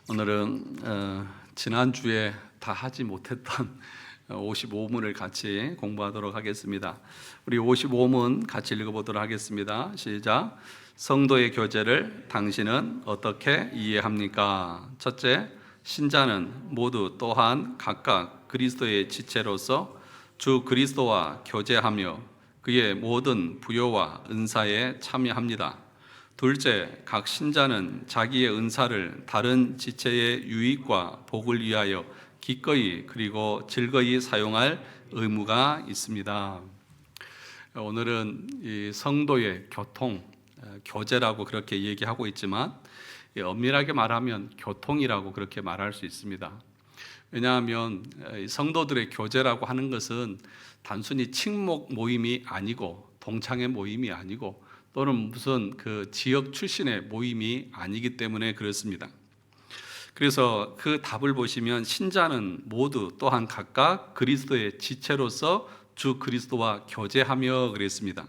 오늘은 지난주에 다 하지 못했던 55문을 같이 공부하도록 하겠습니다. 우리 55문 같이 읽어보도록 하겠습니다. 시작. 성도의 교제를 당신은 어떻게 이해합니까? 첫째, 신자는 모두 또한 각각 그리스도의 지체로서 주 그리스도와 교제하며 그의 모든 부요와 은사에 참여합니다. 둘째, 각 신자는 자기의 은사를 다른 지체의 유익과 복을 위하여 기꺼이 그리고 즐거이 사용할 의무가 있습니다. 오늘은 이 성도의 교통, 교제라고 그렇게 얘기하고 있지만 엄밀하게 말하면 교통이라고 그렇게 말할 수 있습니다. 왜냐하면 성도들의 교제라고 하는 것은 단순히 친목 모임이 아니고 동창회 모임이 아니고 또는 무슨 그 지역 출신의 모임이 아니기 때문에 그렇습니다. 그래서 그 답을 보시면 신자는 모두 또한 각각 그리스도의 지체로서 주 그리스도와 교제하며 그랬습니다.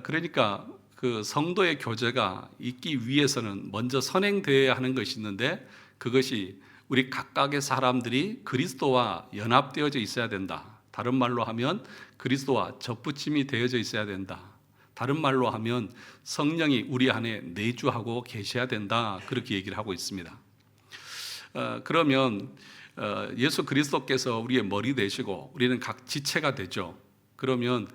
그러니까 그 성도의 교제가 있기 위해서는 먼저 선행되어야 하는 것이 있는데 그것이 우리 각각의 사람들이 그리스도와 연합되어져 있어야 된다. 다른 말로 하면 그리스도와 접붙임이 되어져 있어야 된다. 다른 말로 하면 성령이 우리 안에 내주하고 계셔야 된다. 그렇게 얘기를 하고 있습니다. 그러면 예수 그리스도께서 우리의 머리 되시고 우리는 각 지체가 되죠. 그러면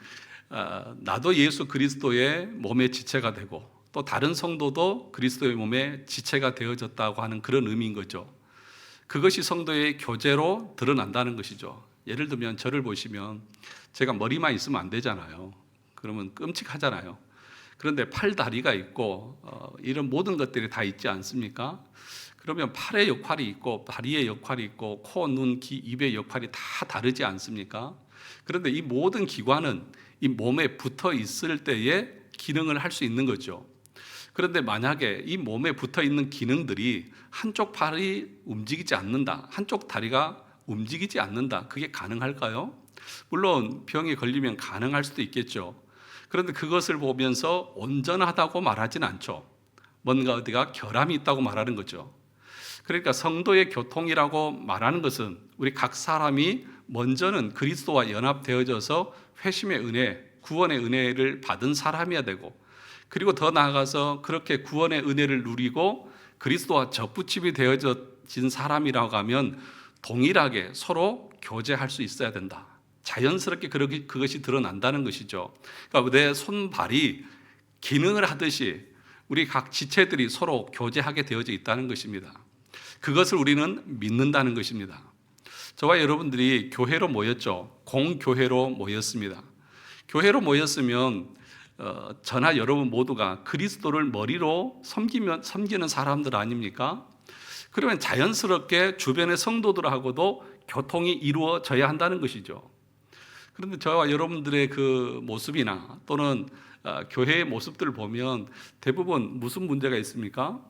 나도 예수 그리스도의 몸의 지체가 되고 또 다른 성도도 그리스도의 몸의 지체가 되어졌다고 하는 그런 의미인 거죠. 그것이 성도의 교제로 드러난다는 것이죠. 예를 들면 저를 보시면 제가 머리만 있으면 안 되잖아요. 그러면 끔찍하잖아요. 그런데 팔, 다리가 있고 이런 모든 것들이 다 있지 않습니까? 그러면 팔의 역할이 있고 다리의 역할이 있고 코, 눈, 귀, 입의 역할이 다 다르지 않습니까? 그런데 이 모든 기관은 이 몸에 붙어 있을 때에 기능을 할 수 있는 거죠. 그런데 만약에 이 몸에 붙어 있는 기능들이 한쪽 팔이 움직이지 않는다, 한쪽 다리가 움직이지 않는다, 그게 가능할까요? 물론 병에 걸리면 가능할 수도 있겠죠. 그런데 그것을 보면서 온전하다고 말하진 않죠. 뭔가 어디가 결함이 있다고 말하는 거죠. 그러니까 성도의 교통이라고 말하는 것은 우리 각 사람이 먼저는 그리스도와 연합되어져서 회심의 은혜, 구원의 은혜를 받은 사람이어야 되고, 그리고 더 나아가서 그렇게 구원의 은혜를 누리고 그리스도와 접붙임이 되어진 사람이라고 하면 동일하게 서로 교제할 수 있어야 된다. 자연스럽게 그것이 드러난다는 것이죠. 그러니까 내 손발이 기능을 하듯이 우리 각 지체들이 서로 교제하게 되어져 있다는 것입니다. 그것을 우리는 믿는다는 것입니다. 저와 여러분들이 교회로 모였죠. 공교회로 모였습니다. 교회로 모였으면 저나 여러분 모두가 그리스도를 머리로 섬기는 사람들 아닙니까? 그러면 자연스럽게 주변의 성도들하고도 교통이 이루어져야 한다는 것이죠. 그런데 저와 여러분들의 그 모습이나 또는 교회의 모습들을 보면 대부분 무슨 문제가 있습니까?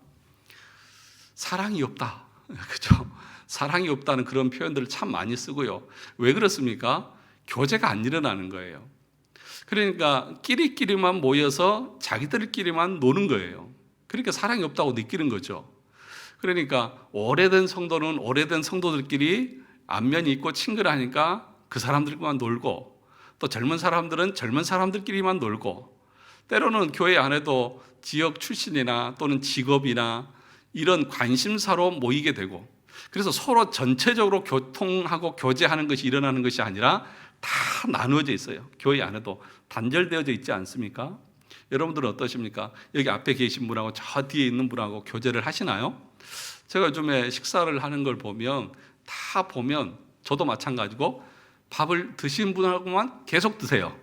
사랑이 없다. 그죠? 사랑이 없다는 그런 표현들을 참 많이 쓰고요. 왜 그렇습니까? 교제가 안 일어나는 거예요. 그러니까 끼리끼리만 모여서 자기들끼리만 노는 거예요. 그러니까 사랑이 없다고 느끼는 거죠. 그러니까 오래된 성도는 오래된 성도들끼리 안면이 있고 친근하니까 그 사람들과만 놀고, 또 젊은 사람들은 젊은 사람들끼리만 놀고, 때로는 교회 안에도 지역 출신이나 또는 직업이나 이런 관심사로 모이게 되고, 그래서 서로 전체적으로 교통하고 교제하는 것이 일어나는 것이 아니라 다 나누어져 있어요. 교회 안에도 단절되어져 있지 않습니까? 여러분들은 어떠십니까? 여기 앞에 계신 분하고 저 뒤에 있는 분하고 교제를 하시나요? 제가 요즘에 식사를 하는 걸 보면 다 보면 저도 마찬가지고 밥을 드신 분하고만 계속 드세요.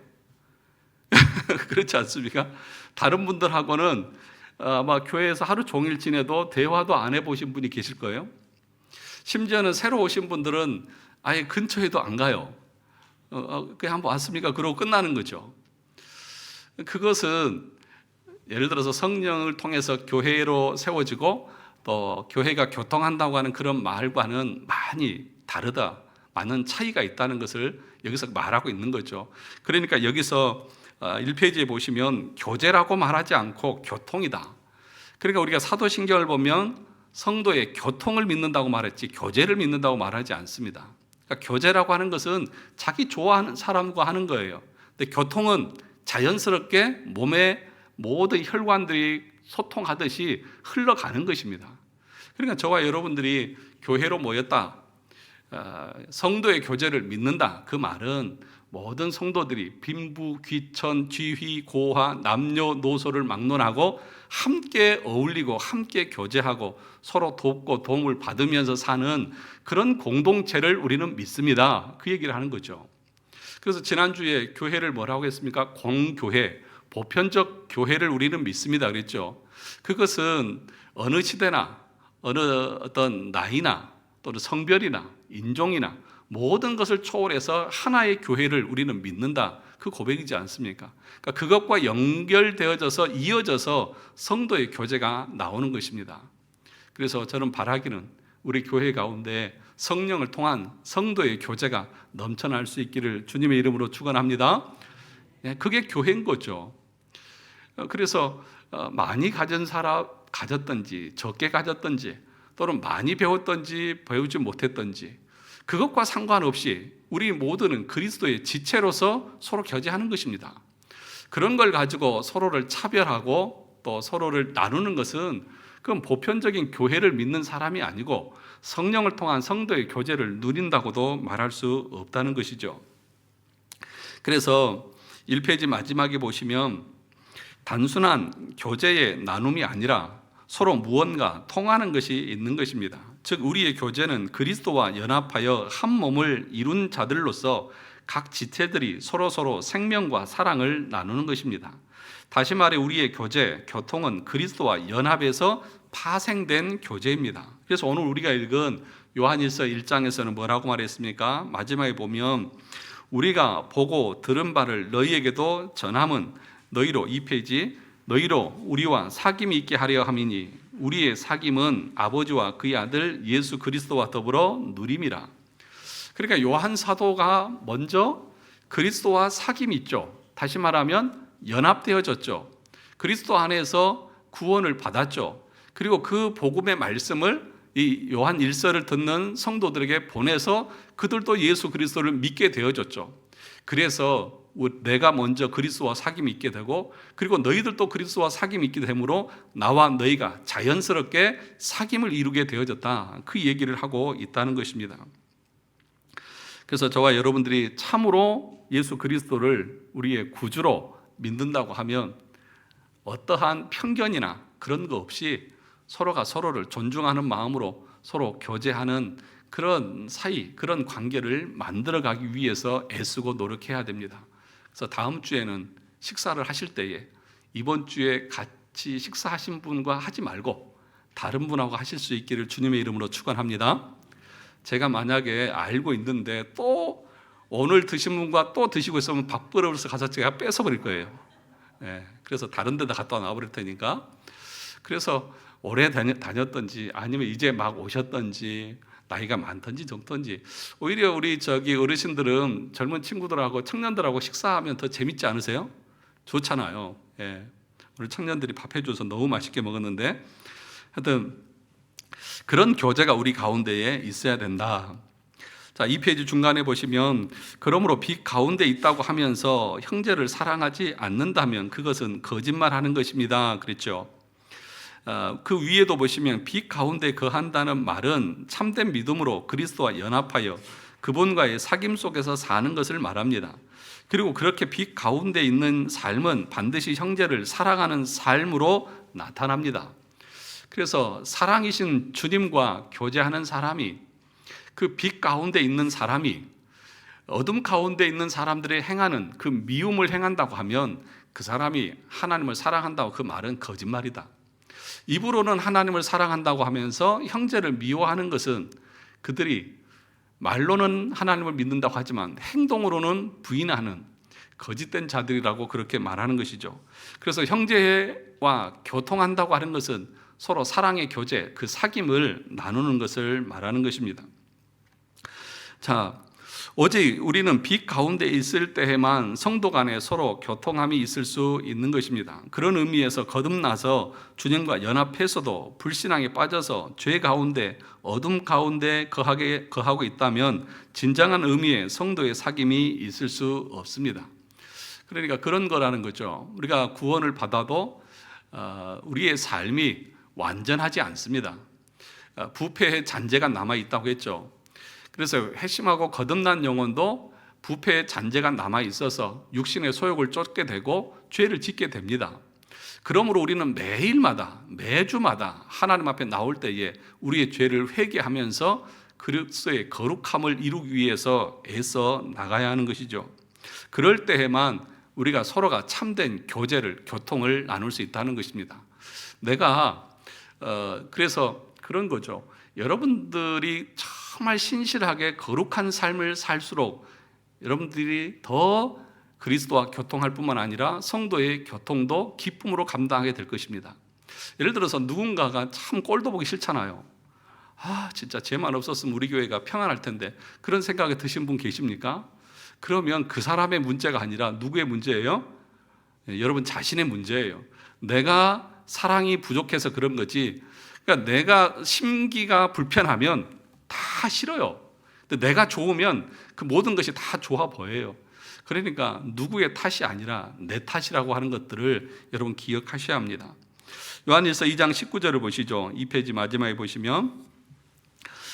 그렇지 않습니까? 다른 분들하고는 아마 교회에서 하루 종일 지내도 대화도 안 해보신 분이 계실 거예요. 심지어는 새로 오신 분들은 아예 근처에도 안 가요. 그냥 한번 왔습니까? 그러고 끝나는 거죠. 그것은 예를 들어서 성령을 통해서 교회로 세워지고 또 교회가 교통한다고 하는 그런 말과는 많이 다르다, 많은 차이가 있다는 것을 여기서 말하고 있는 거죠. 그러니까 여기서 1페이지에 보시면 교제라고 말하지 않고 교통이다. 그러니까 우리가 사도신경을 보면 성도의 교통을 믿는다고 말했지 교제를 믿는다고 말하지 않습니다. 그러니까 교제라고 하는 것은 자기 좋아하는 사람과 하는 거예요. 근데 교통은 자연스럽게 몸의 모든 혈관들이 소통하듯이 흘러가는 것입니다. 그러니까 저와 여러분들이 교회로 모였다, 성도의 교제를 믿는다, 그 말은 모든 성도들이 빈부, 귀천, 지휘, 고하, 남녀노소를 막론하고 함께 어울리고 함께 교제하고 서로 돕고 도움을 받으면서 사는 그런 공동체를 우리는 믿습니다. 그 얘기를 하는 거죠. 그래서 지난주에 교회를 뭐라고 했습니까? 공교회, 보편적 교회를 우리는 믿습니다 그랬죠. 그것은 어느 시대나 어느 어떤 나이나 또는 성별이나 인종이나 모든 것을 초월해서 하나의 교회를 우리는 믿는다, 그 고백이지 않습니까? 그러니까 그것과 연결되어져서 이어져서 성도의 교제가 나오는 것입니다. 그래서 저는 바라기는 우리 교회 가운데 성령을 통한 성도의 교제가 넘쳐날 수 있기를 주님의 이름으로 축원합니다. 그게 교회인 거죠. 그래서 많이 가졌든지 적게 가졌든지 또는 많이 배웠든지 배우지 못했든지 그것과 상관없이 우리 모두는 그리스도의 지체로서 서로 교제하는 것입니다. 그런 걸 가지고 서로를 차별하고 또 서로를 나누는 것은 그건 보편적인 교회를 믿는 사람이 아니고 성령을 통한 성도의 교제를 누린다고도 말할 수 없다는 것이죠. 그래서 1페이지 마지막에 보시면 단순한 교제의 나눔이 아니라 서로 무언가 통하는 것이 있는 것입니다. 즉 우리의 교제는 그리스도와 연합하여 한 몸을 이룬 자들로서 각 지체들이 서로서로 생명과 사랑을 나누는 것입니다. 다시 말해 우리의 교제, 교통은 그리스도와 연합해서 파생된 교제입니다. 그래서 오늘 우리가 읽은 요한일서 1장에서는 뭐라고 말했습니까? 마지막에 보면 우리가 보고 들은 바를 너희에게도 전함은 너희로, 2페이지, 너희로 우리와 사귐이 있게 하려 함이니 우리의 사귐은 아버지와 그의 아들 예수 그리스도와 더불어 누림이라. 그러니까 요한 사도가 먼저 그리스도와 사귐이 있죠. 다시 말하면 연합되어졌죠. 그리스도 안에서 구원을 받았죠. 그리고 그 복음의 말씀을 이 요한 1서를 듣는 성도들에게 보내서 그들도 예수 그리스도를 믿게 되어졌죠. 그래서 내가 먼저 그리스도와 사귐이 있게 되고 그리고 너희들도 그리스도와 사귐이 있게 되므로 나와 너희가 자연스럽게 사귐을 이루게 되어졌다, 그 얘기를 하고 있다는 것입니다. 그래서 저와 여러분들이 참으로 예수 그리스도를 우리의 구주로 믿는다고 하면 어떠한 편견이나 그런 거 없이 서로가 서로를 존중하는 마음으로 서로 교제하는 그런 사이, 그런 관계를 만들어가기 위해서 애쓰고 노력해야 됩니다. 그래서 다음 주에는 식사를 하실 때에 이번 주에 같이 식사하신 분과 하지 말고 다른 분하고 하실 수 있기를 주님의 이름으로 축원합니다. 제가 만약에 알고 있는데 또 오늘 드신 분과 또 드시고 있으면 밥벌어서 가서 제가 뺏어버릴 거예요. 그래서 다른 데다 갖다 놔버릴 테니까. 그래서 오래 다녔든지 아니면 이제 막 오셨든지 나이가 많든지 적든지 오히려 우리 어르신들은 젊은 친구들하고 청년들하고 식사하면 더 재밌지 않으세요? 좋잖아요. 우리 청년들이 밥 해줘서 너무 맛있게 먹었는데 하여튼 그런 교제가 우리 가운데에 있어야 된다. 자, 2페이지 중간에 보시면 그러므로 빛 가운데 있다고 하면서 형제를 사랑하지 않는다면 그것은 거짓말하는 것입니다. 그랬죠. 그 위에도 보시면 빛 가운데 거한다는 말은 참된 믿음으로 그리스도와 연합하여 그분과의 사귐 속에서 사는 것을 말합니다. 그리고 그렇게 빛 가운데 있는 삶은 반드시 형제를 사랑하는 삶으로 나타납니다. 그래서 사랑이신 주님과 교제하는 사람이, 그 빛 가운데 있는 사람이 어둠 가운데 있는 사람들이 행하는 그 미움을 행한다고 하면 그 사람이 하나님을 사랑한다고, 그 말은 거짓말이다. 입으로는 하나님을 사랑한다고 하면서 형제를 미워하는 것은 그들이 말로는 하나님을 믿는다고 하지만 행동으로는 부인하는 거짓된 자들이라고 그렇게 말하는 것이죠. 그래서 형제와 교통한다고 하는 것은 서로 사랑의 교제, 그 사귐을 나누는 것을 말하는 것입니다. 자, 오직 우리는 빛 가운데 있을 때에만 성도 간에 서로 교통함이 있을 수 있는 것입니다. 그런 의미에서 거듭나서 주님과 연합해서도 불신앙에 빠져서 죄 가운데 어둠 가운데 거하고 있다면 진정한 의미의 성도의 사귐이 있을 수 없습니다. 그러니까 그런 거라는 거죠. 우리가 구원을 받아도 우리의 삶이 완전하지 않습니다. 부패의 잔재가 남아있다고 했죠. 그래서 회심하고 거듭난 영혼도 부패의 잔재가 남아있어서 육신의 소욕을 쫓게 되고 죄를 짓게 됩니다. 그러므로 우리는 매일마다 매주마다 하나님 앞에 나올 때에 우리의 죄를 회개하면서 그리스도의 거룩함을 이루기 위해서 애써 나가야 하는 것이죠. 그럴 때에만 우리가 서로가 참된 교통을 나눌 수 있다는 것입니다. 내가 그래서 그런 거죠. 여러분들이 정말 신실하게 거룩한 삶을 살수록 여러분들이 더 그리스도와 교통할 뿐만 아니라 성도의 교통도 기쁨으로 감당하게 될 것입니다. 예를 들어서 누군가가 참 꼴도 보기 싫잖아요. 진짜 죄만 없었으면 우리 교회가 평안할 텐데, 그런 생각이 드신 분 계십니까? 그러면 그 사람의 문제가 아니라 누구의 문제예요? 여러분 자신의 문제예요. 내가 사랑이 부족해서 그런 거지. 그러니까 내가 심기가 불편하면 다 싫어요. 근데 내가 좋으면 그 모든 것이 다 좋아 보여요. 그러니까 누구의 탓이 아니라 내 탓이라고 하는 것들을 여러분 기억하셔야 합니다. 요한일서 2장 19절을 보시죠. 2페이지 마지막에 보시면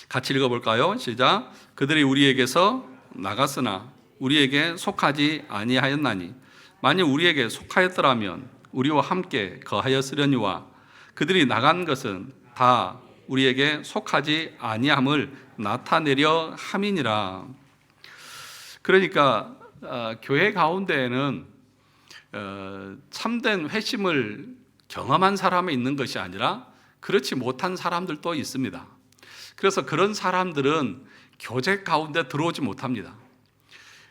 같이 읽어볼까요? 시작. 그들이 우리에게서 나갔으나 우리에게 속하지 아니하였나니 만일 우리에게 속하였더라면 우리와 함께 거하였으려니와 그들이 나간 것은 다 우리에게 속하지 아니함을 나타내려 함이니라. 그러니까 교회 가운데에는 참된 회심을 경험한 사람이 있는 것이 아니라 그렇지 못한 사람들도 있습니다. 그래서 그런 사람들은 교제 가운데 들어오지 못합니다.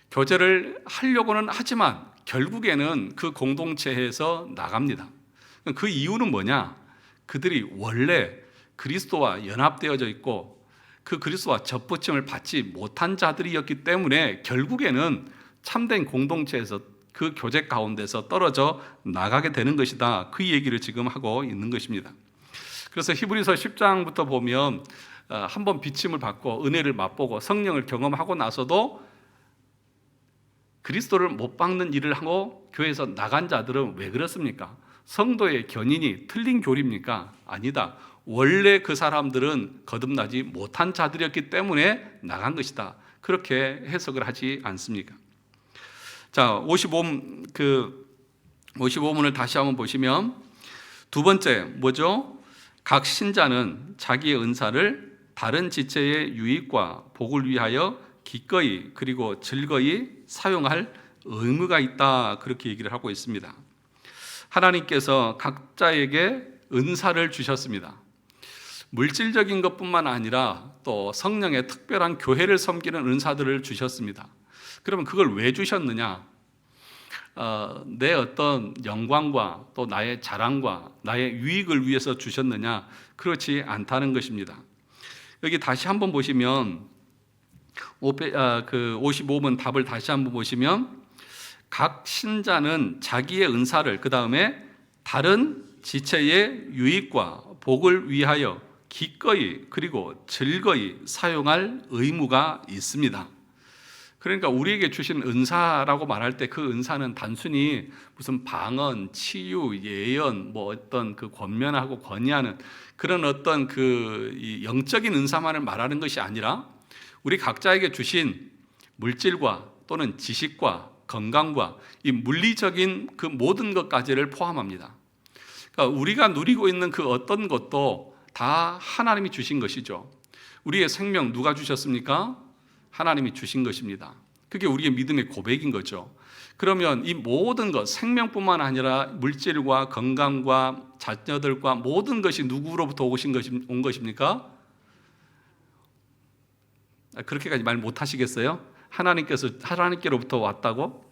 교제를 하려고는 하지만 결국에는 그 공동체에서 나갑니다. 그 이유는 뭐냐? 그들이 원래 그리스도와 연합되어져 있고 그 그리스도와 접붙임을 받지 못한 자들이었기 때문에 결국에는 참된 공동체에서 그 교제 가운데서 떨어져 나가게 되는 것이다. 그 얘기를 지금 하고 있는 것입니다. 그래서 히브리서 10장부터 보면 한번 비침을 받고 은혜를 맛보고 성령을 경험하고 나서도 그리스도를 못 박는 일을 하고 교회에서 나간 자들은 왜 그렇습니까? 성도의 견인이 틀린 교리입니까? 아니다. 원래 그 사람들은 거듭나지 못한 자들이었기 때문에 나간 것이다. 그렇게 해석을 하지 않습니까? 자, 55문을 다시 한번 보시면 두 번째 뭐죠? 각 신자는 자기의 은사를 다른 지체의 유익과 복을 위하여 기꺼이 그리고 즐거이 사용할 의무가 있다. 그렇게 얘기를 하고 있습니다. 하나님께서 각자에게 은사를 주셨습니다. 물질적인 것뿐만 아니라 또 성령의 특별한 교회를 섬기는 은사들을 주셨습니다. 그러면 그걸 왜 주셨느냐? 내 어떤 영광과 또 나의 자랑과 나의 유익을 위해서 주셨느냐? 그렇지 않다는 것입니다. 여기 다시 한번 보시면 55번 답을 다시 한번 보시면 각 신자는 자기의 은사를 그 다음에 다른 지체의 유익과 복을 위하여 기꺼이 그리고 즐거이 사용할 의무가 있습니다. 그러니까 우리에게 주신 은사라고 말할 때 그 은사는 단순히 무슨 방언, 치유, 예언, 뭐 어떤 그 권면하고 권위하는 그런 어떤 그 영적인 은사만을 말하는 것이 아니라 우리 각자에게 주신 물질과 또는 지식과 건강과 이 물리적인 그 모든 것까지를 포함합니다. 그러니까 우리가 누리고 있는 그 어떤 것도 다 하나님이 주신 것이죠. 우리의 생명 누가 주셨습니까? 하나님이 주신 것입니다. 그게 우리의 믿음의 고백인 거죠. 그러면 이 모든 것, 생명뿐만 아니라 물질과 건강과 자녀들과 모든 것이 누구로부터 온 것입니까? 그렇게까지 말 못 하시겠어요? 하나님께로부터 왔다고?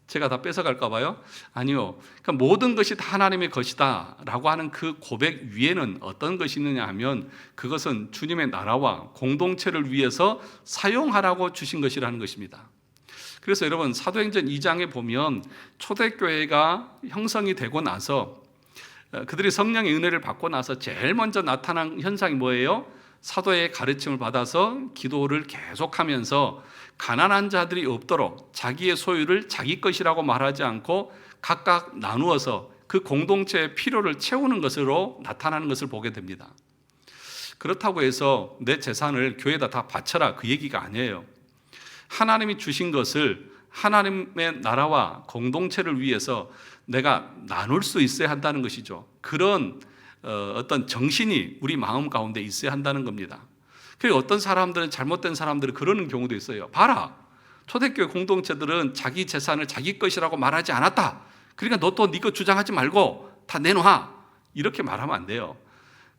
제가 다 뺏어갈까 봐요? 아니요. 그러니까 모든 것이 다 하나님의 것이다 라고 하는 그 고백 위에는 어떤 것이 있느냐 하면 그것은 주님의 나라와 공동체를 위해서 사용하라고 주신 것이라는 것입니다. 그래서 여러분 사도행전 2장에 보면 초대교회가 형성이 되고 나서 그들이 성령의 은혜를 받고 나서 제일 먼저 나타난 현상이 뭐예요? 사도의 가르침을 받아서 기도를 계속하면서 가난한 자들이 없도록 자기의 소유를 자기 것이라고 말하지 않고 각각 나누어서 그 공동체의 필요를 채우는 것으로 나타나는 것을 보게 됩니다. 그렇다고 해서 내 재산을 교회에다 다 바쳐라 그 얘기가 아니에요. 하나님이 주신 것을 하나님의 나라와 공동체를 위해서 내가 나눌 수 있어야 한다는 것이죠. 그런 어떤 정신이 우리 마음 가운데 있어야 한다는 겁니다. 그리고 어떤 사람들은 잘못된 사람들은 그러는 경우도 있어요. 봐라, 초대교회 공동체들은 자기 재산을 자기 것이라고 말하지 않았다. 그러니까 너 또 네 것 주장하지 말고 다 내놔. 이렇게 말하면 안 돼요.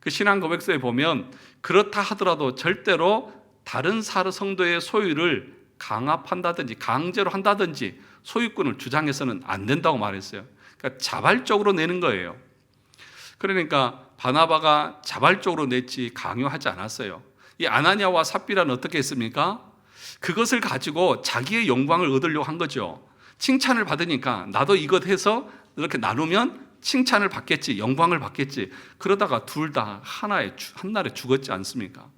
그 신앙 고백서에 보면 그렇다 하더라도 절대로 다른 성도의 소유를 강압한다든지 강제로 한다든지 소유권을 주장해서는 안 된다고 말했어요. 그러니까 자발적으로 내는 거예요. 그러니까 바나바가 자발적으로 냈지 강요하지 않았어요. 이 아나니아와 삽비라는 어떻게 했습니까? 그것을 가지고 자기의 영광을 얻으려고 한 거죠. 칭찬을 받으니까 나도 이것 해서 이렇게 나누면 칭찬을 받겠지, 영광을 받겠지. 그러다가 둘 다 한날에 죽었지 않습니까?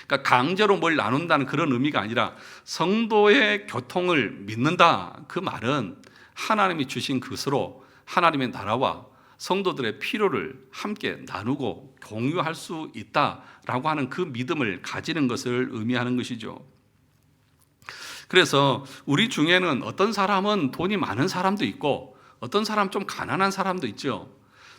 그러니까 강제로 뭘 나눈다는 그런 의미가 아니라 성도의 교통을 믿는다. 그 말은 하나님이 주신 것으로 하나님의 나라와 성도들의 필요를 함께 나누고 공유할 수 있다라고 하는 그 믿음을 가지는 것을 의미하는 것이죠. 그래서 우리 중에는 어떤 사람은 돈이 많은 사람도 있고 어떤 사람 좀 가난한 사람도 있죠.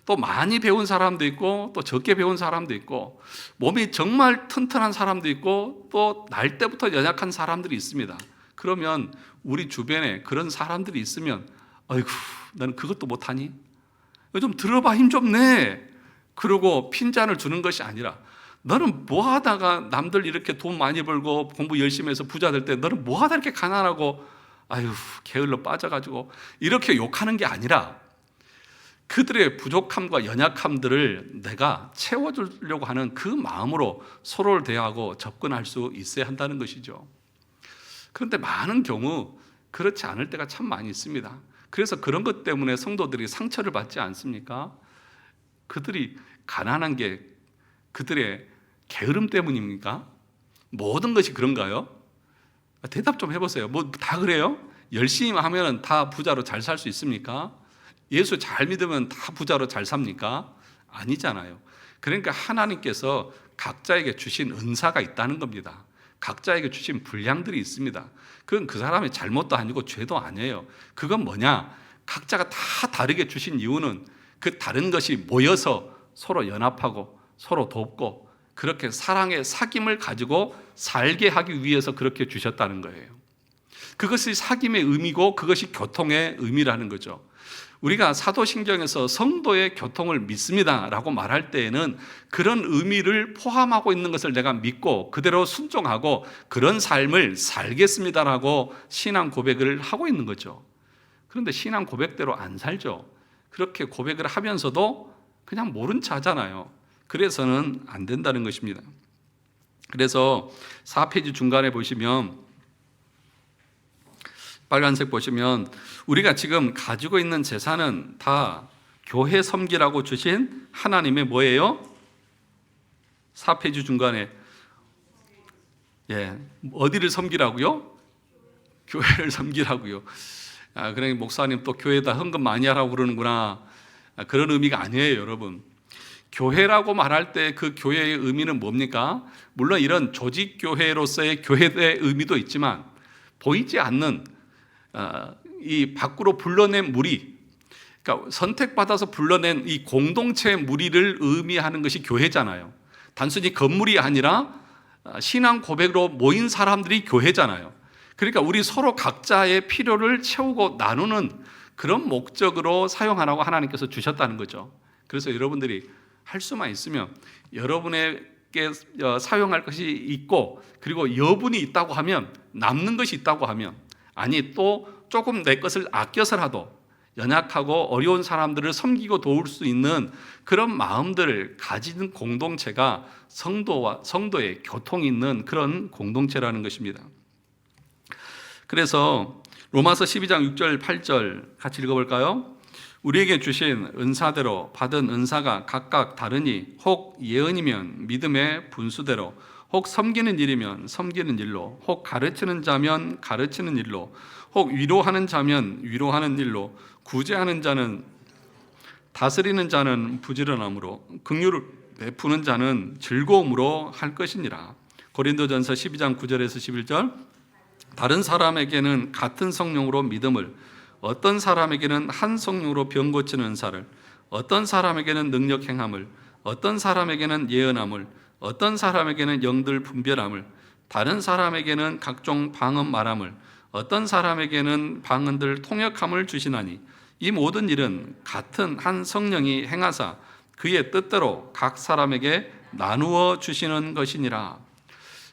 또 많이 배운 사람도 있고 또 적게 배운 사람도 있고 몸이 정말 튼튼한 사람도 있고 또 날 때부터 연약한 사람들이 있습니다. 그러면 우리 주변에 그런 사람들이 있으면 아이고 나는 그것도 못하니? 좀 들어봐, 힘 좀 내. 그러고 핀잔을 주는 것이 아니라 너는 뭐 하다가 남들 이렇게 돈 많이 벌고 공부 열심히 해서 부자 될 때 너는 뭐 하다 이렇게 가난하고 아유 게을러 빠져가지고 이렇게 욕하는 게 아니라 그들의 부족함과 연약함들을 내가 채워주려고 하는 그 마음으로 서로를 대하고 접근할 수 있어야 한다는 것이죠. 그런데 많은 경우 그렇지 않을 때가 참 많이 있습니다. 그래서 그런 것 때문에 성도들이 상처를 받지 않습니까? 그들이 가난한 게 그들의 게으름 때문입니까? 모든 것이 그런가요? 대답 좀 해보세요. 뭐 다 그래요? 열심히 하면 다 부자로 잘 살 수 있습니까? 예수 잘 믿으면 다 부자로 잘 삽니까? 아니잖아요. 그러니까 하나님께서 각자에게 주신 은사가 있다는 겁니다. 각자에게 주신 분량들이 있습니다. 그건 그 사람의 잘못도 아니고 죄도 아니에요. 그건 뭐냐? 각자가 다 다르게 주신 이유는 그 다른 것이 모여서 서로 연합하고 서로 돕고 그렇게 사랑의 사귐을 가지고 살게 하기 위해서 그렇게 주셨다는 거예요. 그것이 사귐의 의미고 그것이 교통의 의미라는 거죠. 우리가 사도신경에서 성도의 교통을 믿습니다 라고 말할 때에는 그런 의미를 포함하고 있는 것을 내가 믿고 그대로 순종하고 그런 삶을 살겠습니다 라고 신앙 고백을 하고 있는 거죠. 그런데 신앙 고백대로 안 살죠. 그렇게 고백을 하면서도 그냥 모른 체 하잖아요. 그래서는 안 된다는 것입니다. 그래서 4페이지 중간에 보시면 빨간색 보시면 우리가 지금 가지고 있는 재산은 다 교회 섬기라고 주신 하나님의 뭐예요? 4페이지 중간에 어디를 섬기라고요? 교회를 섬기라고요. 그러니 목사님 또 교회에다 헌금 많이 하라고 그러는구나. 그런 의미가 아니에요, 여러분. 교회라고 말할 때 그 교회의 의미는 뭡니까? 물론 이런 조직교회로서의 교회의 의미도 있지만 보이지 않는 이 밖으로 불러낸 무리, 그러니까 선택받아서 불러낸 이 공동체의 무리를 의미하는 것이 교회잖아요. 단순히 건물이 아니라 신앙 고백으로 모인 사람들이 교회잖아요. 그러니까 우리 서로 각자의 필요를 채우고 나누는 그런 목적으로 사용하라고 하나님께서 주셨다는 거죠. 그래서 여러분들이 할 수만 있으면 여러분에게 사용할 것이 있고 그리고 여분이 있다고 하면 남는 것이 있다고 하면 아니 또 조금 내 것을 아껴서라도 연약하고 어려운 사람들을 섬기고 도울 수 있는 그런 마음들을 가진 공동체가 성도와 성도의 교통이 있는 그런 공동체라는 것입니다. 그래서 로마서 12장 6절 8절 같이 읽어볼까요? 우리에게 주신 은사대로 받은 은사가 각각 다르니 혹 예언이면 믿음의 분수대로, 혹 섬기는 일이면 섬기는 일로, 혹 가르치는 자면 가르치는 일로, 혹 위로하는 자면 위로하는 일로, 구제하는 자는 다스리는 자는 부지런함으로, 긍휼을 베푸는 자는 즐거움으로 할 것이니라. 고린도전서 12장 9절에서 11절. 다른 사람에게는 같은 성령으로 믿음을, 어떤 사람에게는 한 성령으로 병 고치는 은사를, 어떤 사람에게는 능력 행함을, 어떤 사람에게는 예언함을, 어떤 사람에게는 영들 분별함을, 다른 사람에게는 각종 방언 말함을, 어떤 사람에게는 방언들 통역함을 주시나니 이 모든 일은 같은 한 성령이 행하사 그의 뜻대로 각 사람에게 나누어 주시는 것이니라.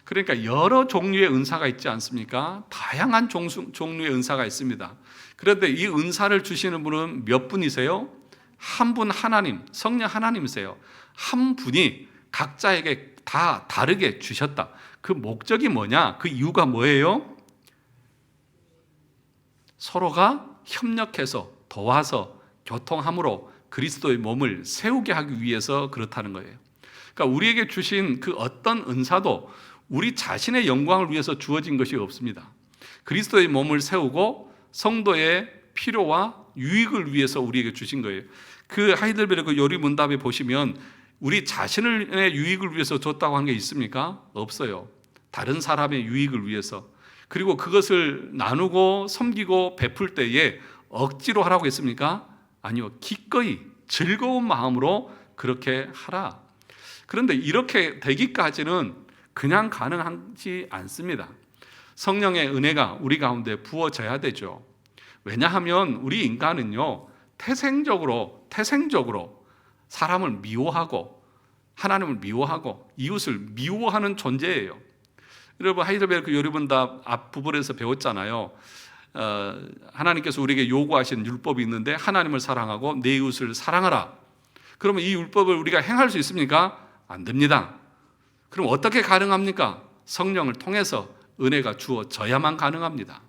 그러니까 여러 종류의 은사가 있지 않습니까? 다양한 종류의 은사가 있습니다. 그런데 이 은사를 주시는 분은 몇 분이세요? 한 분 하나님, 성령 하나님이세요. 한 분이 각자에게 다 다르게 주셨다. 그 목적이 뭐냐? 그 이유가 뭐예요? 서로가 협력해서 도와서 교통함으로 그리스도의 몸을 세우게 하기 위해서 그렇다는 거예요. 그러니까 우리에게 주신 그 어떤 은사도 우리 자신의 영광을 위해서 주어진 것이 없습니다. 그리스도의 몸을 세우고 성도의 필요와 유익을 위해서 우리에게 주신 거예요. 그 하이델베르크 요리 문답에 보시면 우리 자신의 유익을 위해서 줬다고 하는 게 있습니까? 없어요. 다른 사람의 유익을 위해서. 그리고 그것을 나누고 섬기고 베풀 때에 억지로 하라고 했습니까? 아니요. 기꺼이 즐거운 마음으로 그렇게 하라. 그런데 이렇게 되기까지는 그냥 가능하지 않습니다. 성령의 은혜가 우리 가운데 부어져야 되죠. 왜냐하면 우리 인간은요, 태생적으로 사람을 미워하고 하나님을 미워하고 이웃을 미워하는 존재예요. 여러분 하이델베르크 요리문답 앞부분에서 배웠잖아요. 하나님께서 우리에게 요구하신 율법이 있는데 하나님을 사랑하고 내 이웃을 사랑하라. 그러면 이 율법을 우리가 행할 수 있습니까? 안 됩니다. 그럼 어떻게 가능합니까? 성령을 통해서 은혜가 주어져야만 가능합니다.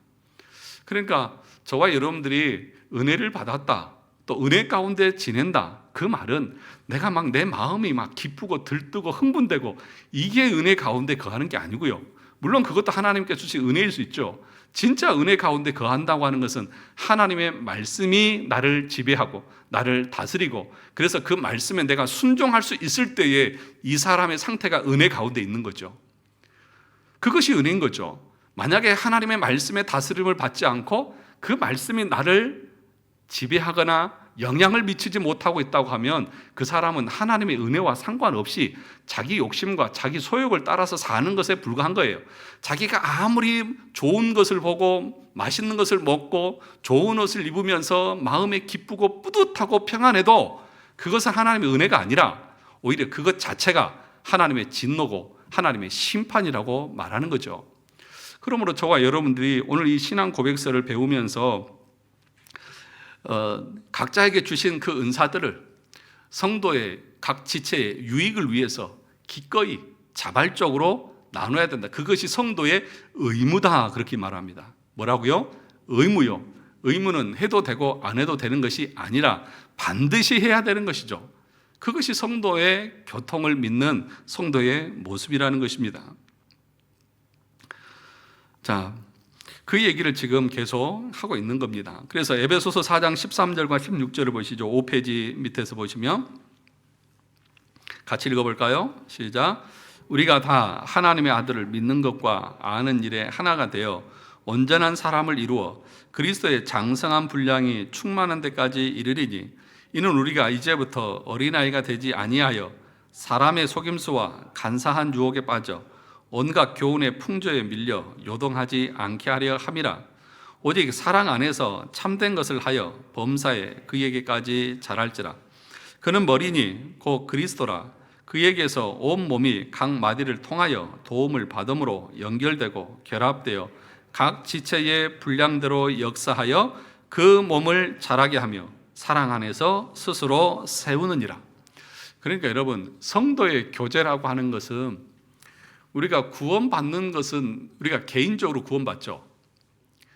그러니까 저와 여러분들이 은혜를 받았다, 또 은혜 가운데 지낸다, 그 말은 내가 막 내 마음이 막 기쁘고 들뜨고 흥분되고 이게 은혜 가운데 거하는 게 아니고요. 물론 그것도 하나님께 주신 은혜일 수 있죠. 진짜 은혜 가운데 거한다고 하는 것은 하나님의 말씀이 나를 지배하고 나를 다스리고, 그래서 그 말씀에 내가 순종할 수 있을 때에 이 사람의 상태가 은혜 가운데 있는 거죠. 그것이 은혜인 거죠. 만약에 하나님의 말씀에 다스림을 받지 않고 그 말씀이 나를 지배하거나 영향을 미치지 못하고 있다고 하면 그 사람은 하나님의 은혜와 상관없이 자기 욕심과 자기 소욕을 따라서 사는 것에 불과한 거예요. 자기가 아무리 좋은 것을 보고 맛있는 것을 먹고 좋은 옷을 입으면서 마음에 기쁘고 뿌듯하고 평안해도 그것은 하나님의 은혜가 아니라 오히려 그것 자체가 하나님의 진노고 하나님의 심판이라고 말하는 거죠. 그러므로 저와 여러분들이 오늘 이 신앙 고백서를 배우면서 각자에게 주신 그 은사들을 성도의 각 지체의 유익을 위해서 기꺼이 자발적으로 나눠야 된다. 그것이 성도의 의무다, 그렇게 말합니다. 뭐라고요? 의무요. 의무는 해도 되고 안 해도 되는 것이 아니라 반드시 해야 되는 것이죠. 그것이 성도의 교통을 믿는 성도의 모습이라는 것입니다. 자, 그 얘기를 지금 계속 하고 있는 겁니다. 그래서 에베소서 4장 13절과 16절을 보시죠. 5페이지 밑에서 보시면 같이 읽어볼까요? 시작. 우리가 다 하나님의 아들을 믿는 것과 아는 일에 하나가 되어 온전한 사람을 이루어 그리스도의 장성한 분량이 충만한 데까지 이르리니, 이는 우리가 이제부터 어린아이가 되지 아니하여 사람의 속임수와 간사한 유혹에 빠져 온갖 교훈의 풍조에 밀려 요동하지 않게 하려 함이라. 오직 사랑 안에서 참된 것을 하여 범사에 그에게까지 자랄지라. 그는 머리니 곧 그리스도라. 그에게서 온 몸이 각 마디를 통하여 도움을 받음으로 연결되고 결합되어 각 지체의 분량대로 역사하여 그 몸을 자라게 하며 사랑 안에서 스스로 세우느니라. 그러니까 여러분, 성도의 교제라고 하는 것은, 우리가 구원받는 것은 우리가 개인적으로 구원받죠.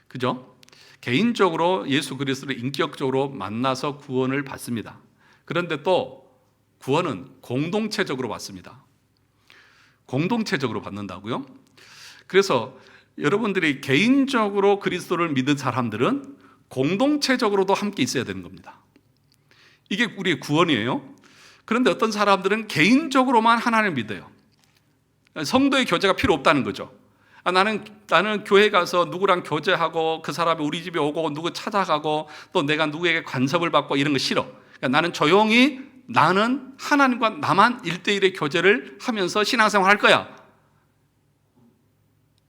그죠? 개인적으로 예수 그리스도를 인격적으로 만나서 구원을 받습니다. 그런데 또 구원은 공동체적으로 받습니다. 공동체적으로 받는다고요? 그래서 여러분들이 개인적으로 그리스도를 믿은 사람들은 공동체적으로도 함께 있어야 되는 겁니다. 이게 우리의 구원이에요. 그런데 어떤 사람들은 개인적으로만 하나님을 믿어요. 성도의 교제가 필요 없다는 거죠. 나는 교회 가서 누구랑 교제하고 그 사람이 우리 집에 오고 누구 찾아가고 또 내가 누구에게 간섭을 받고 이런 거 싫어. 그러니까 나는 조용히 나는 하나님과 나만 1대1의 교제를 하면서 신앙생활 할 거야.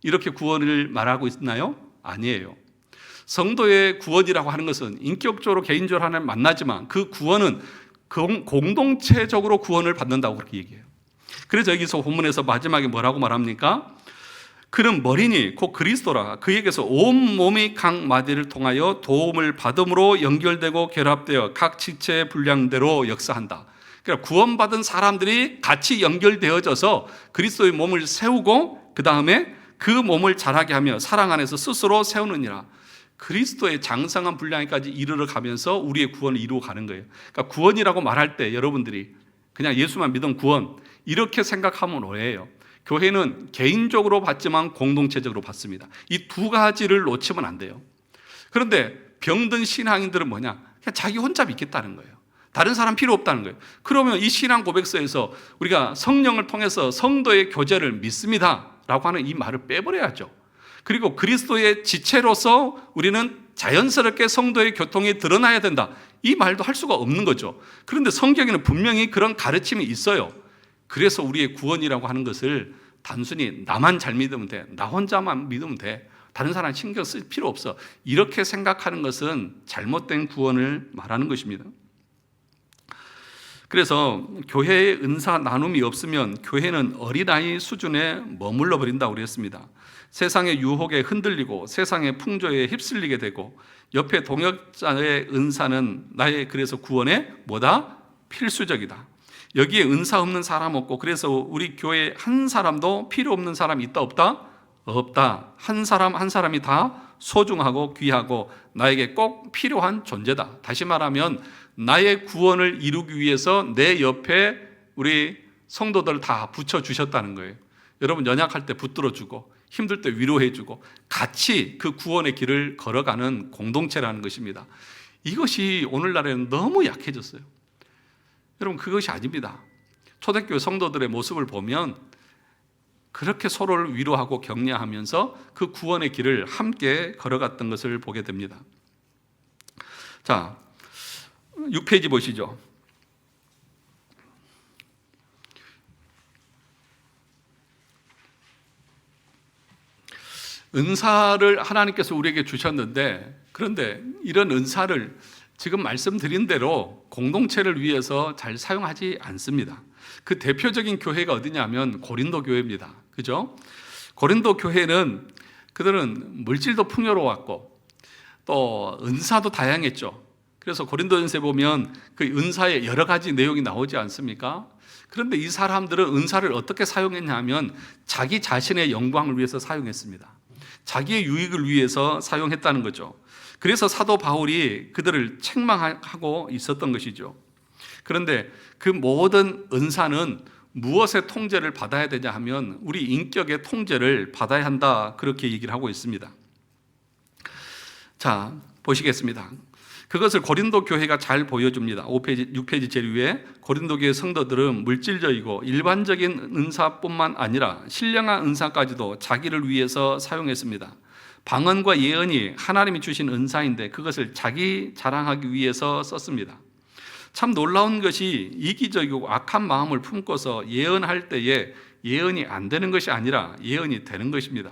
이렇게 구원을 말하고 있나요? 아니에요. 성도의 구원이라고 하는 것은 인격적으로 개인적으로 하나님 만나지만 그 구원은 공동체적으로 구원을 받는다고 그렇게 얘기해요. 그래서 여기서 본문에서 마지막에 뭐라고 말합니까? 그는 머리니 곧 그리스도라. 그에게서 온 몸이 각 마디를 통하여 도움을 받음으로 연결되고 결합되어 각 지체의 분량대로 역사한다. 그러니까 구원받은 사람들이 같이 연결되어져서 그리스도의 몸을 세우고 그 다음에 그 몸을 자라게 하며 사랑 안에서 스스로 세우느니라. 그리스도의 장성한 분량까지 이르러 가면서 우리의 구원을 이루어 가는 거예요. 그러니까 구원이라고 말할 때 여러분들이 그냥 예수만 믿은 구원 이렇게 생각하면 오해예요. 교회는 개인적으로 받지만 공동체적으로 받습니다. 이 두 가지를 놓치면 안 돼요. 그런데 병든 신앙인들은 뭐냐? 그냥 자기 혼자 믿겠다는 거예요. 다른 사람 필요 없다는 거예요. 그러면 이 신앙 고백서에서 우리가 성령을 통해서 성도의 교제를 믿습니다 라고 하는 이 말을 빼버려야죠. 그리고 그리스도의 지체로서 우리는 자연스럽게 성도의 교통이 드러나야 된다. 이 말도 할 수가 없는 거죠. 그런데 성경에는 분명히 그런 가르침이 있어요. 그래서 우리의 구원이라고 하는 것을 단순히 나만 잘 믿으면 돼. 나 혼자만 믿으면 돼. 다른 사람 신경 쓸 필요 없어. 이렇게 생각하는 것은 잘못된 구원을 말하는 것입니다. 그래서 교회의 은사 나눔이 없으면 교회는 어린아이 수준에 머물러 버린다고 그랬습니다. 세상의 유혹에 흔들리고 세상의 풍조에 휩쓸리게 되고 옆에 동역자의 은사는 나의 그래서 구원에 뭐다? 필수적이다. 여기에 은사 없는 사람 없고 그래서 우리 교회 한 사람도 필요 없는 사람이 있다 없다? 없다. 한 사람 한 사람이 다 소중하고 귀하고 나에게 꼭 필요한 존재다. 다시 말하면 나의 구원을 이루기 위해서 내 옆에 우리 성도들 다 붙여주셨다는 거예요. 여러분 연약할 때 붙들어주고 힘들 때 위로해주고 같이 그 구원의 길을 걸어가는 공동체라는 것입니다. 이것이 오늘날에는 너무 약해졌어요. 여러분 그것이 아닙니다. 초대교회 성도들의 모습을 보면 그렇게 서로를 위로하고 격려하면서 그 구원의 길을 함께 걸어갔던 것을 보게 됩니다. 자, 6페이지 보시죠. 은사를 하나님께서 우리에게 주셨는데 그런데 이런 은사를 지금 말씀드린 대로 공동체를 위해서 잘 사용하지 않습니다. 그 대표적인 교회가 어디냐면 고린도 교회입니다. 그죠? 고린도 교회는 그들은 물질도 풍요로웠고 또 은사도 다양했죠. 그래서 고린도전서에 보면 그 은사의 여러 가지 내용이 나오지 않습니까? 그런데 이 사람들은 은사를 어떻게 사용했냐면 자기 자신의 영광을 위해서 사용했습니다. 자기의 유익을 위해서 사용했다는 거죠. 그래서 사도 바울이 그들을 책망하고 있었던 것이죠. 그런데 그 모든 은사는 무엇의 통제를 받아야 되냐 하면 우리 인격의 통제를 받아야 한다 그렇게 얘기를 하고 있습니다. 자, 보시겠습니다. 그것을 고린도 교회가 잘 보여줍니다. 6페이지 제일 위에 고린도 교회 성도들은 물질적이고 일반적인 은사뿐만 아니라 신령한 은사까지도 자기를 위해서 사용했습니다. 방언과 예언이 하나님이 주신 은사인데 그것을 자기 자랑하기 위해서 썼습니다. 참 놀라운 것이 이기적이고 악한 마음을 품고서 예언할 때에 예언이 안 되는 것이 아니라 예언이 되는 것입니다.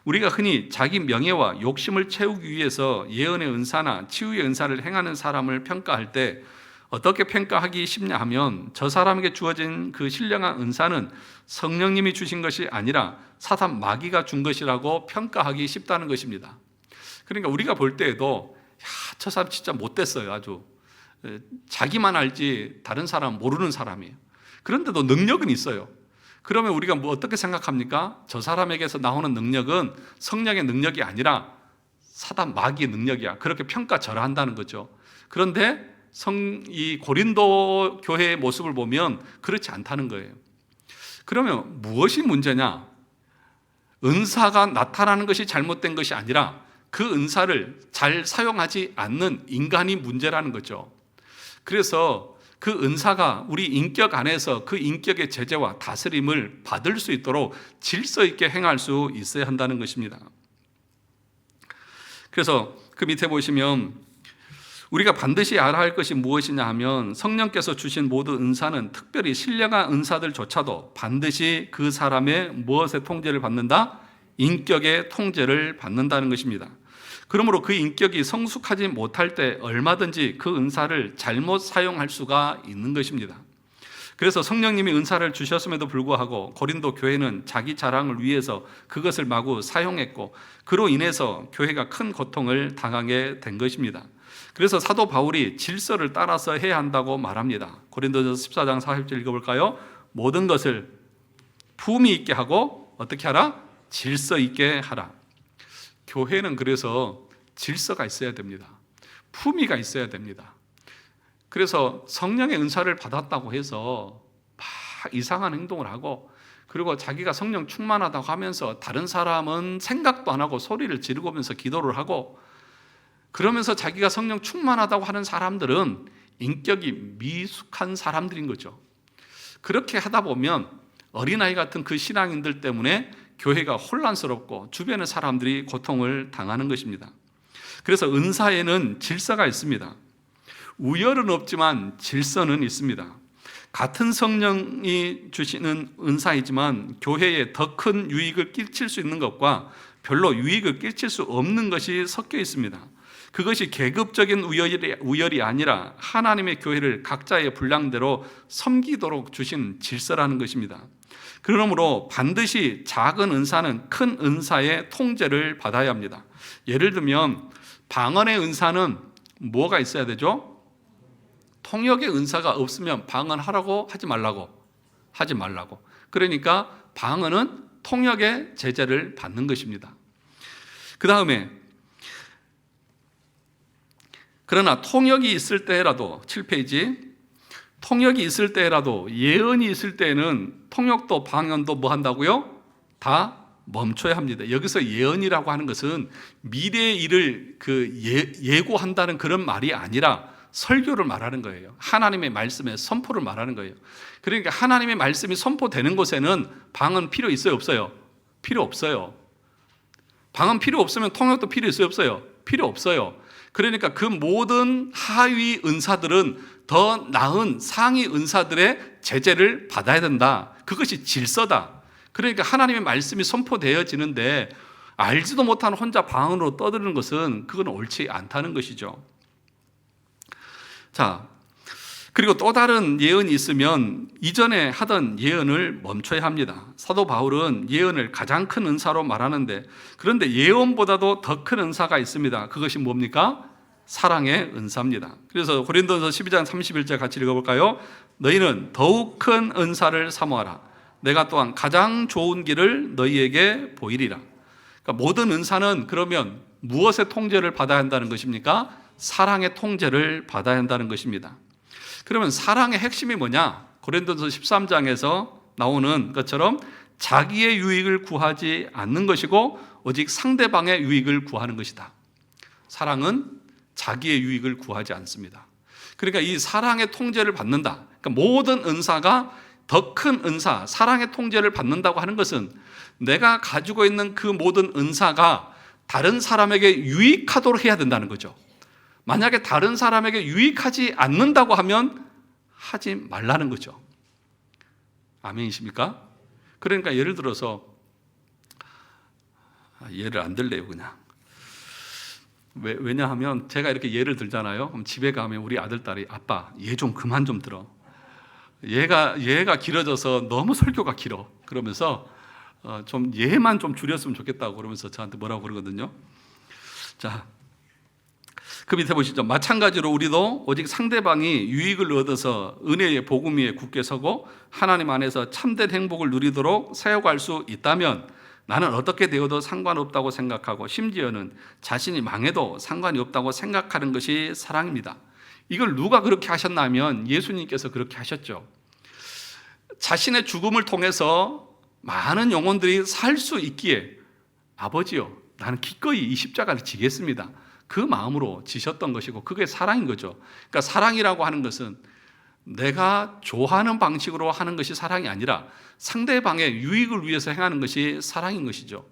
우리가 흔히 자기 명예와 욕심을 채우기 위해서 예언의 은사나 치유의 은사를 행하는 사람을 평가할 때 어떻게 평가하기 쉽냐 하면 저 사람에게 주어진 그 신령한 은사는 성령님이 주신 것이 아니라 사단 마귀가 준 것이라고 평가하기 쉽다는 것입니다. 그러니까 우리가 볼 때에도 저 사람 진짜 못됐어요. 아주 자기만 알지 다른 사람 모르는 사람이에요. 그런데도 능력은 있어요. 그러면 우리가 뭐 어떻게 생각합니까? 저 사람에게서 나오는 능력은 성령의 능력이 아니라 사단 마귀의 능력이야. 그렇게 평가절하한다는 거죠. 그런데 이 고린도 교회의 모습을 보면 그렇지 않다는 거예요. 그러면 무엇이 문제냐? 은사가 나타나는 것이 잘못된 것이 아니라 그 은사를 잘 사용하지 않는 인간이 문제라는 거죠. 그래서 그 은사가 우리 인격 안에서 그 인격의 제재와 다스림을 받을 수 있도록 질서 있게 행할 수 있어야 한다는 것입니다. 그래서 그 밑에 보시면 우리가 반드시 알아야 할 것이 무엇이냐 하면 성령께서 주신 모든 은사는 특별히 신령한 은사들조차도 반드시 그 사람의 무엇의 통제를 받는다? 인격의 통제를 받는다는 것입니다. 그러므로 그 인격이 성숙하지 못할 때 얼마든지 그 은사를 잘못 사용할 수가 있는 것입니다. 그래서 성령님이 은사를 주셨음에도 불구하고 고린도 교회는 자기 자랑을 위해서 그것을 마구 사용했고 그로 인해서 교회가 큰 고통을 당하게 된 것입니다. 그래서 사도 바울이 질서를 따라서 해야 한다고 말합니다. 고린도전서 14장 40절 읽어볼까요? 모든 것을 품위 있게 하고 어떻게 하라? 질서 있게 하라. 교회는 그래서 질서가 있어야 됩니다. 품위가 있어야 됩니다. 그래서 성령의 은사를 받았다고 해서 막 이상한 행동을 하고 그리고 자기가 성령 충만하다고 하면서 다른 사람은 생각도 안 하고 소리를 지르면서 기도를 하고 그러면서 자기가 성령 충만하다고 하는 사람들은 인격이 미숙한 사람들인 거죠. 그렇게 하다 보면 어린아이 같은 그 신앙인들 때문에 교회가 혼란스럽고 주변의 사람들이 고통을 당하는 것입니다. 그래서 은사에는 질서가 있습니다. 우열은 없지만 질서는 있습니다. 같은 성령이 주시는 은사이지만 교회에 더 큰 유익을 끼칠 수 있는 것과 별로 유익을 끼칠 수 없는 것이 섞여 있습니다. 그것이 계급적인 우열이 아니라 하나님의 교회를 각자의 분량대로 섬기도록 주신 질서라는 것입니다. 그러므로 반드시 작은 은사는 큰 은사의 통제를 받아야 합니다. 예를 들면 방언의 은사는 뭐가 있어야 되죠? 통역의 은사가 없으면 방언하라고 하지 말라고. 그러니까 방언은 통역의 제재를 받는 것입니다. 그 다음에 그러나 통역이 있을 때라도 7페이지 통역이 있을 때라도 예언이 있을 때는 통역도 방언도 뭐 한다고요? 다 멈춰야 합니다. 여기서 예언이라고 하는 것은 미래의 일을 예고한다는 그런 말이 아니라 설교를 말하는 거예요. 하나님의 말씀의 선포를 말하는 거예요. 그러니까 하나님의 말씀이 선포되는 곳에는 방언 필요 있어요, 없어요? 필요 없어요. 방언 필요 없으면 통역도 필요 있어요, 없어요? 필요 없어요. 그러니까 그 모든 하위 은사들은 더 나은 상위 은사들의 제재를 받아야 된다. 그것이 질서다. 그러니까 하나님의 말씀이 선포되어지는데 알지도 못하는 혼자 방언으로 떠드는 것은 그건 옳지 않다는 것이죠. 자, 그리고 또 다른 예언이 있으면 이전에 하던 예언을 멈춰야 합니다. 사도 바울은 예언을 가장 큰 은사로 말하는데 그런데 예언보다도 더 큰 은사가 있습니다. 그것이 뭡니까? 사랑의 은사입니다. 그래서 고린도전서 12장 31절 같이 읽어볼까요? 너희는 더욱 큰 은사를 사모하라. 내가 또한 가장 좋은 길을 너희에게 보이리라. 그러니까 모든 은사는 그러면 무엇의 통제를 받아야 한다는 것입니까? 사랑의 통제를 받아야 한다는 것입니다. 그러면 사랑의 핵심이 뭐냐? 고린도전서 13장에서 나오는 것처럼 자기의 유익을 구하지 않는 것이고 오직 상대방의 유익을 구하는 것이다. 사랑은 자기의 유익을 구하지 않습니다. 그러니까 이 사랑의 통제를 받는다. 그러니까 모든 은사가 더 큰 은사, 사랑의 통제를 받는다고 하는 것은 내가 가지고 있는 그 모든 은사가 다른 사람에게 유익하도록 해야 된다는 거죠. 만약에 다른 사람에게 유익하지 않는다고 하면 하지 말라는 거죠. 아멘이십니까? 그러니까 예를 들어서 예를 안 들래요 그냥. 왜냐하면 제가 이렇게 예를 들잖아요. 그럼 집에 가면 우리 아들, 딸이 아빠, 얘 좀 그만 좀 들어. 얘가 길어져서 너무 설교가 길어. 그러면서 좀 얘만 좀 줄였으면 좋겠다고 그러면서 저한테 뭐라고 그러거든요. 자, 그 밑에 보시죠. 마찬가지로 우리도 오직 상대방이 유익을 얻어서 은혜의 복음 위에 굳게 서고 하나님 안에서 참된 행복을 누리도록 사역할 수 있다면 나는 어떻게 되어도 상관없다고 생각하고 심지어는 자신이 망해도 상관이 없다고 생각하는 것이 사랑입니다. 이걸 누가 그렇게 하셨냐면 예수님께서 그렇게 하셨죠. 자신의 죽음을 통해서 많은 영혼들이 살 수 있기에 아버지요, 나는 기꺼이 이 십자가를 지겠습니다. 그 마음으로 지셨던 것이고 그게 사랑인 거죠. 그러니까 사랑이라고 하는 것은 내가 좋아하는 방식으로 하는 것이 사랑이 아니라 상대방의 유익을 위해서 행하는 것이 사랑인 것이죠.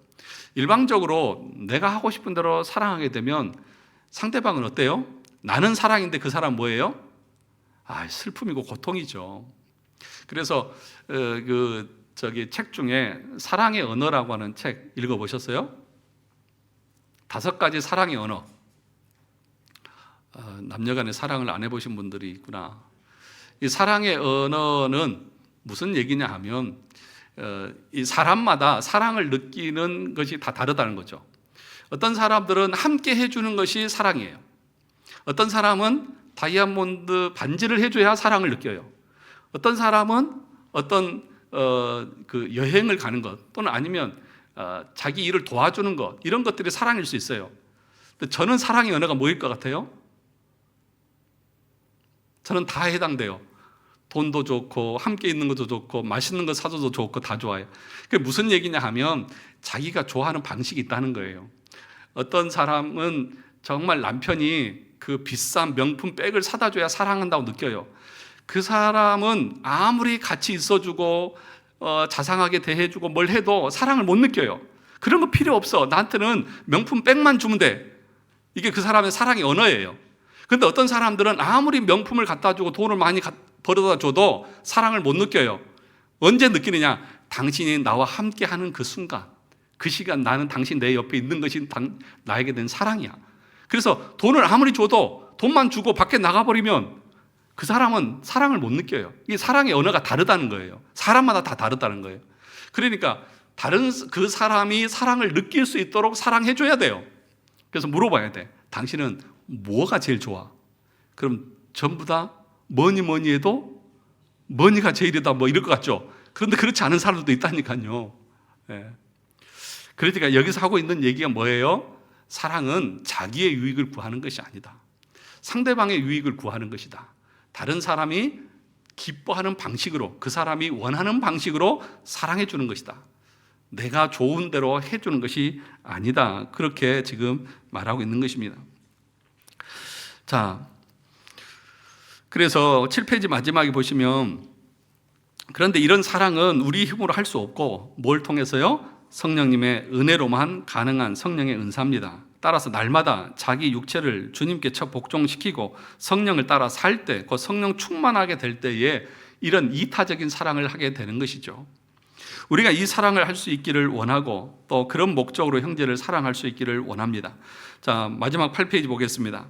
일방적으로 내가 하고 싶은 대로 사랑하게 되면 상대방은 어때요? 나는 사랑인데 그 사람 뭐예요? 슬픔이고 고통이죠. 그래서 책 중에 사랑의 언어라고 하는 책 읽어보셨어요? 5가지 사랑의 언어. 남녀간의 사랑을 안 해보신 분들이 있구나. 이 사랑의 언어는 무슨 얘기냐 하면 이 사람마다 사랑을 느끼는 것이 다 다르다는 거죠. 어떤 사람들은 함께 해주는 것이 사랑이에요. 어떤 사람은 다이아몬드 반지를 해줘야 사랑을 느껴요. 어떤 사람은 어떤 그 여행을 가는 것 또는 아니면 자기 일을 도와주는 것, 이런 것들이 사랑일 수 있어요. 근데 저는 사랑의 언어가 뭐일 것 같아요? 저는 다 해당돼요. 돈도 좋고 함께 있는 것도 좋고 맛있는 거 사줘도 좋고 다 좋아요. 그게 무슨 얘기냐 하면 자기가 좋아하는 방식이 있다는 거예요. 어떤 사람은 정말 남편이 그 비싼 명품 백을 사다 줘야 사랑한다고 느껴요. 그 사람은 아무리 같이 있어주고 자상하게 대해주고 뭘 해도 사랑을 못 느껴요. 그런 거 필요 없어. 나한테는 명품 백만 주면 돼. 이게 그 사람의 사랑의 언어예요. 그런데 어떤 사람들은 아무리 명품을 갖다 주고 돈을 많이 벌어다 줘도 사랑을 못 느껴요. 언제 느끼느냐? 당신이 나와 함께하는 그 순간, 그 시간 나는 당신 내 옆에 있는 것이 나에게 된 사랑이야. 그래서 돈을 아무리 줘도 돈만 주고 밖에 나가버리면 그 사람은 사랑을 못 느껴요. 이 사랑의 언어가 다르다는 거예요. 사람마다 다 다르다는 거예요. 그러니까 다른 그 사람이 사랑을 느낄 수 있도록 사랑해줘야 돼요. 그래서 물어봐야 돼. 당신은 뭐가 제일 좋아? 그럼 전부 다 뭐니 해도 뭐니가 제일이다 뭐 이럴 것 같죠? 그런데 그렇지 않은 사람들도 있다니까요. 네. 그러니까 여기서 하고 있는 얘기가 뭐예요? 사랑은 자기의 유익을 구하는 것이 아니다. 상대방의 유익을 구하는 것이다. 다른 사람이 기뻐하는 방식으로, 그 사람이 원하는 방식으로 사랑해 주는 것이다. 내가 좋은 대로 해주는 것이 아니다. 그렇게 지금 말하고 있는 것입니다. 자, 그래서 7페이지 마지막에 보시면 그런데 이런 사랑은 우리 힘으로 할 수 없고 뭘 통해서요? 성령님의 은혜로만 가능한 성령의 은사입니다. 따라서 날마다 자기 육체를 주님께 복종시키고 성령을 따라 살 때, 그 성령 충만하게 될 때에 이런 이타적인 사랑을 하게 되는 것이죠. 우리가 이 사랑을 할 수 있기를 원하고 또 그런 목적으로 형제를 사랑할 수 있기를 원합니다. 자, 마지막 8페이지 보겠습니다.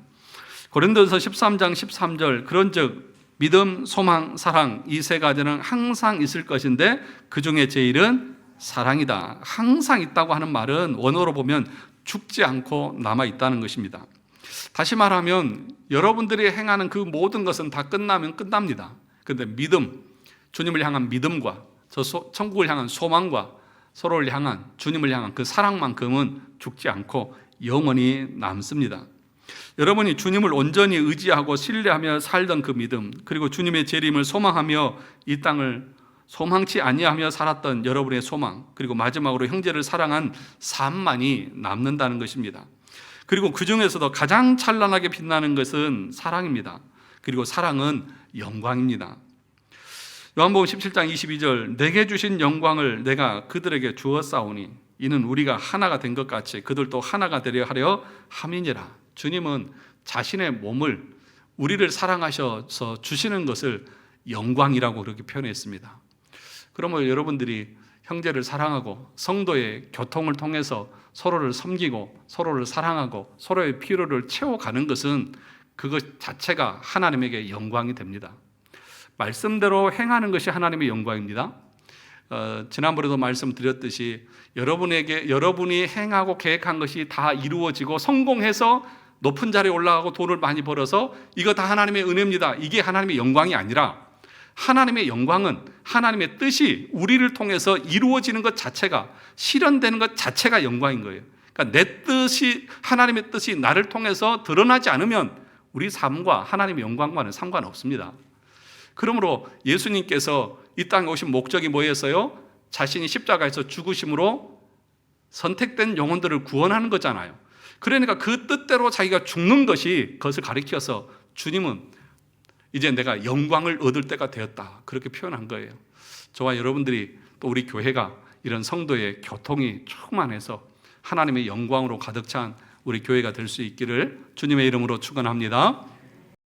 고린도서 13장 13절 그런즉 믿음, 소망, 사랑 이 세 가지는 항상 있을 것인데 그 중에 제일은 사랑이다. 항상 있다고 하는 말은 원어로 보면 죽지 않고 남아있다는 것입니다. 다시 말하면 여러분들이 행하는 그 모든 것은 다 끝나면 끝납니다. 그런데 믿음, 주님을 향한 믿음과 천국을 향한 소망과 서로를 향한 주님을 향한 그 사랑만큼은 죽지 않고 영원히 남습니다. 여러분이 주님을 온전히 의지하고 신뢰하며 살던 그 믿음, 그리고 주님의 재림을 소망하며 이 땅을 소망치 아니하며 살았던 여러분의 소망, 그리고 마지막으로 형제를 사랑한 삶만이 남는다는 것입니다. 그리고 그 중에서도 가장 찬란하게 빛나는 것은 사랑입니다. 그리고 사랑은 영광입니다. 요한복음 17장 22절 내게 주신 영광을 내가 그들에게 주었사오니 이는 우리가 하나가 된 것 같이 그들도 하나가 되려 하려 함이니라. 주님은 자신의 몸을 우리를 사랑하셔서 주시는 것을 영광이라고 그렇게 표현했습니다. 그러면 여러분들이 형제를 사랑하고 성도의 교통을 통해서 서로를 섬기고 서로를 사랑하고 서로의 필요를 채워가는 것은 그것 자체가 하나님에게 영광이 됩니다. 말씀대로 행하는 것이 하나님의 영광입니다. 지난번에도 말씀드렸듯이 여러분이 행하고 계획한 것이 다 이루어지고 성공해서 높은 자리에 올라가고 돈을 많이 벌어서 이거 다 하나님의 은혜입니다. 이게 하나님의 영광이 아니라 하나님의 영광은 하나님의 뜻이 우리를 통해서 이루어지는 것 자체가, 실현되는 것 자체가 영광인 거예요. 그러니까 내 뜻이, 하나님의 뜻이 나를 통해서 드러나지 않으면 우리 삶과 하나님의 영광과는 상관없습니다. 그러므로 예수님께서 이 땅에 오신 목적이 뭐였어요? 자신이 십자가에서 죽으심으로 선택된 영혼들을 구원하는 거잖아요. 그러니까 그 뜻대로 자기가 죽는 것이 그것을 가리켜서 주님은 이제 내가 영광을 얻을 때가 되었다, 그렇게 표현한 거예요. 저와 여러분들이 또 우리 교회가 이런 성도의 교통이 충만해서 하나님의 영광으로 가득 찬 우리 교회가 될 수 있기를 주님의 이름으로 축원합니다.